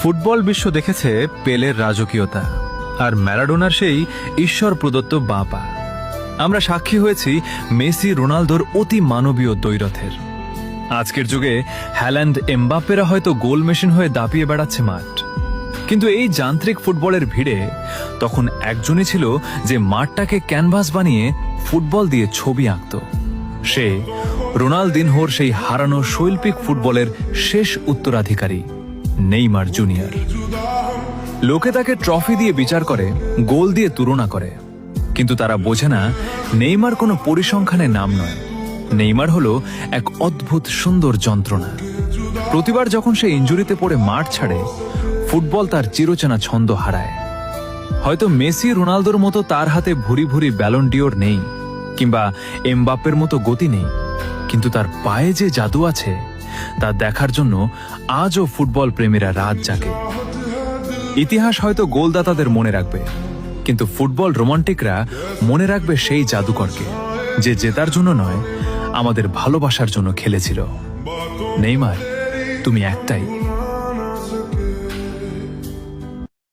Football বিশ্ব দেখেছে পেলের রাজকীয়তা আর ম্যারাডোনার সেই ঈশ্বর প্রদত্ত বাঁ পা। আমরা সাক্ষী হয়েছি মেসি রোনালদোর অতি মানবীয় দ্বৈরথের। আজকের যুগে হ্যাল্যান্ড এমবাপ্পেরা হয়তো গোল মেশিন হয়ে দাপিয়ে বেড়াচ্ছে মাঠ, কিন্তু এই যান্ত্রিক ফুটবলের ভিড়ে তখন একজনই ছিল যে মাঠটাকে ক্যানভাস বানিয়ে ফুটবল দিয়ে ছবি আঁকত। সে রোনালদিনহোর সেই হারানো শৈল্পিক ফুটবলের শেষ উত্তরাধিকারী নেইমার জুনিয়র। লোকে তাকে ট্রফি দিয়ে বিচার করে, গোল দিয়ে তুলনা করে, কিন্তু তারা বোঝে না নেইমার কোনো পরিসংখ্যানের নাম নয়। নেইমার হলো এক অদ্ভুত সুন্দর যন্ত্রণা। প্রতিবার যখন সে ইনজুরিতে পড়ে মাঠ ছাড়ে, ফুটবল তার চিরচেনা ছন্দ হারায়। হয়তো মেসি রোনালদোর মতো তার হাতে ভুরি ভুরি ব্যালন ডিওর নেই, কিংবা এমবাপ্পের মতো গতি নেই, কিন্তু তার পায়ে যে জাদু আছে তা দেখার জন্য আজও ফুটবল প্রেমীরা রাত জাগে। ইতিহাস হয়তো গোলদাতাদের মনে রাখবে, কিন্তু ফুটবল রোমান্টিকরা মনে রাখবে সেই জাদুকরকে, যে জেতার জন্য নয়, আমাদের ভালোবাসার জন্য খেলেছিল। নেইমার, তুমি একটাই।